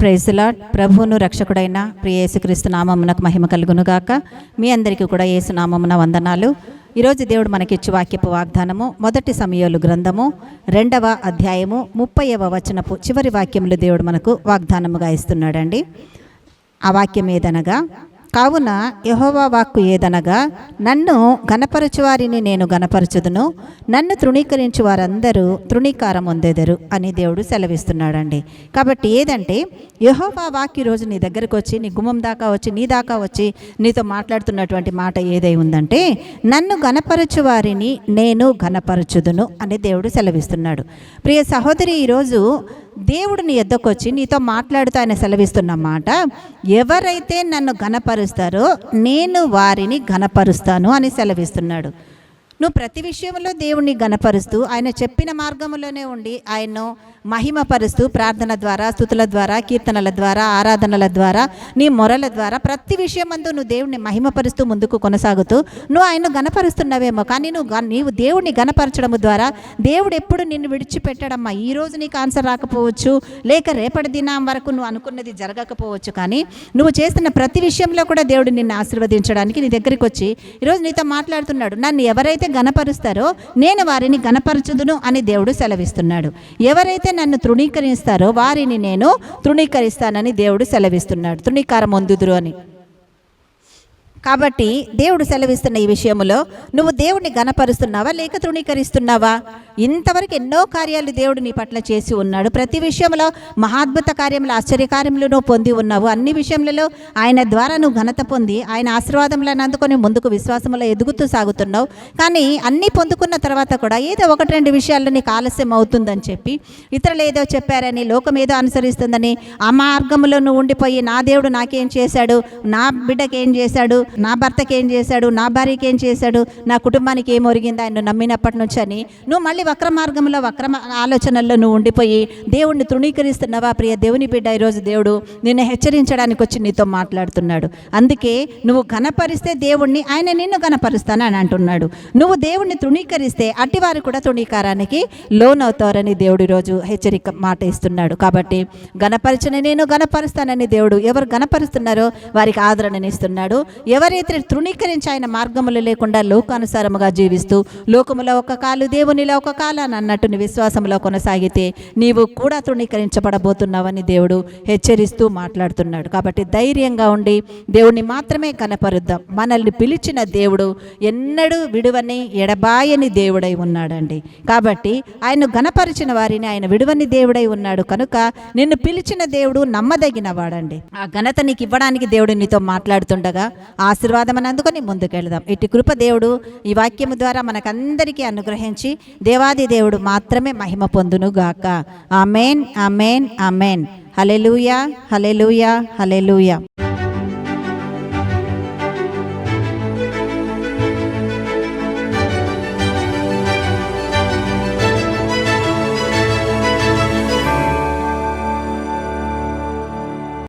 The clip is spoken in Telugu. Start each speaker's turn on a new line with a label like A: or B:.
A: Praise lord. ప్రభువును రక్షకుడైన ప్రియ యేసుక్రీస్తు నామమునకు మహిమ కలుగునుగాక. మీ అందరికీ కూడా యేసు నామమున వందనాలు. ఈరోజు దేవుడు మనకిచ్చు వాక్యపు వాగ్దానము మొదటి సమూయేలు గ్రంథము 2వ అధ్యాయము 30వ వచనపు చివరి వాక్యములు దేవుడు మనకు వాగ్దానముగా ఇస్తున్నాడండి. ఆ వాక్యం ఏదనగా, కావున యెహోవా వాక్కు ఏదనగా, నన్ను గణపరచు వారిని నేను గణపరచుదును, నన్ను తృణీకరించు వారందరూ తృణీకారం పొందెదరు అని దేవుడు సెలవిస్తున్నాడండి. కాబట్టి ఏదంటే, యెహోవా వాక్కు ఈరోజు నీ దగ్గరకు వచ్చి, నీ గుమ్మం దాకా వచ్చి, నీ దాకా వచ్చి నీతో మాట్లాడుతున్నటువంటి మాట ఏదై ఉందంటే, నన్ను గణపరచు వారిని నేను గణపరచుదును అని దేవుడు సెలవిస్తున్నాడు. ప్రియ సహోదరి, ఈరోజు దేవుడు నీ ఎద్దకు వచ్చి నీతో మాట్లాడుతూ ఆయన సెలవిస్తున్న మాట, ఎవరైతే నన్ను ఘనపరుస్తారో నేను వారిని ఘనపరుస్తాను అని సెలవిస్తున్నాడు. నువ్వు ప్రతి విషయంలో దేవుణ్ణి ఘనపరుస్తూ ఆయన చెప్పిన మార్గంలోనే ఉండి ఆయన్ను మహిమపరుస్తూ ప్రార్థన ద్వారా, స్తుతుల ద్వారా, కీర్తనల ద్వారా, ఆరాధనల ద్వారా, నీ మొరల ద్వారా ప్రతి విషయమందు నువ్వు దేవుణ్ణి మహిమపరుస్తూ ముందుకు కొనసాగుతూ నువ్వు ఆయన్ను ఘనపరుస్తున్నావేమో. కానీ నీవు దేవుడిని ఘనపరచడం ద్వారా దేవుడు ఎప్పుడు నిన్ను విడిచిపెట్టడమ్మా. ఈరోజు నీకు ఆన్సర్ రాకపోవచ్చు, లేక రేపటి దినం వరకు నువ్వు అనుకున్నది జరగకపోవచ్చు, కానీ నువ్వు చేస్తున్న ప్రతి విషయంలో కూడా దేవుడు నిన్ను ఆశీర్వదించడానికి నీ దగ్గరికి వచ్చి ఈరోజు నీతో మాట్లాడుతున్నాడు. నన్ను ఎవరైతే ఘనపరుస్తారో నేను వారిని ఘనపరచుదును అని దేవుడు సెలవిస్తున్నాడు. ఎవరైతే నన్ను తృణీకరిస్తారో వారిని నేను తృణీకరిస్తానని దేవుడు సెలవిస్తున్నాడు. తృణీకారం పొందుదురు అని. కాబట్టి దేవుడు సెలవిస్తున్న ఈ విషయంలో నువ్వు దేవుడిని ఘనపరుస్తున్నావా లేక తృణీకరిస్తున్నావా? ఇంతవరకు ఎన్నో కార్యాలు దేవుడు నీ పట్ల చేసి ఉన్నాడు. ప్రతి విషయంలో మహాద్భుత కార్యములు, ఆశ్చర్యకార్యములు నువ్వు పొంది ఉన్నావు. అన్ని విషయములలో ఆయన ద్వారా నువ్వు ఘనత పొంది ఆయన ఆశీర్వాదములను అందుకొని ముందుకు విశ్వాసములో ఎదుగుతూ సాగుతున్నావు. కానీ అన్నీ పొందుకున్న తర్వాత కూడా ఏదో ఒకటి రెండు విషయాల్లో నీకు ఆలస్యం అవుతుందని చెప్పి, ఇతరులు ఏదో చెప్పారని, లోకం ఏదో అనుసరిస్తుందని ఆ మార్గంలో నువ్వు ఉండిపోయి, నా దేవుడు నాకేం చేశాడు, నా బిడ్డకి ఏం చేశాడు, నా భర్తకి ఏం చేశాడు, నా భార్యకి ఏం చేశాడు, నా కుటుంబానికి ఏం ఒరిగింది ఆయన నమ్మినప్పటి నుంచి అని నువ్వు మళ్ళీ వక్ర మార్గంలో, వక్ర ఆలోచనల్లో నువ్వు ఉండిపోయి దేవుణ్ణి తృణీకరిస్తున్నావా? ప్రియ దేవుని బిడ్డ, ఈరోజు దేవుడు నిన్ను హెచ్చరించడానికి వచ్చి నీతో మాట్లాడుతున్నాడు. అందుకే నువ్వు ఘనపరిస్తే దేవుణ్ణి, ఆయన నిన్ను ఘనపరుస్తాను అని అంటున్నాడు. నువ్వు దేవుణ్ణి తృణీకరిస్తే అట్టివారు కూడా తృణీకారానికి లోనవుతారని దేవుడు ఈరోజు హెచ్చరిక మాట ఇస్తున్నాడు. కాబట్టి ఘనపరిచిన నేను ఘనపరుస్తానని దేవుడు ఎవరు ఘనపరుస్తున్నారో వారికి ఆదరణనిస్తున్నాడు. ఎవరైతే తృణీకరించి ఆయన మార్గములు లేకుండా లోకానుసారముగా జీవిస్తూ లోకములో ఒక కాలు దేవునిలో ఒక కాలు అని అన్నట్టు నీ విశ్వాసంలో కొనసాగితే నీవు కూడా తృణీకరించబడబోతున్నావని దేవుడు హెచ్చరిస్తూ మాట్లాడుతున్నాడు. కాబట్టి ధైర్యంగా ఉండి దేవుణ్ణి మాత్రమే కనపరుద్దాం. మనల్ని పిలిచిన దేవుడు ఎన్నడూ విడువని ఎడబాయని దేవుడై ఉన్నాడండి. కాబట్టి ఆయన ఘనపరిచిన వారిని ఆయన విడువని దేవుడై ఉన్నాడు కనుక నిన్ను పిలిచిన దేవుడు నమ్మదగిన వాడండి. ఆ ఘనత నీకు ఇవ్వడానికి దేవుడు నీతో మాట్లాడుతుండగా ఆశీర్వాదం అని అందుకొని ముందుకెళ్దాం. ఇటు కృప దేవుడు ఈ వాక్యము ద్వారా మనకందరికీ అనుగ్రహించి దేవాది దేవుడు మాత్రమే మహిమ పొందును గాక. ఆమేన్, ఆమేన్, ఆమేన్. హల్లెలూయా, హల్లెలూయా, హల్లెలూయా.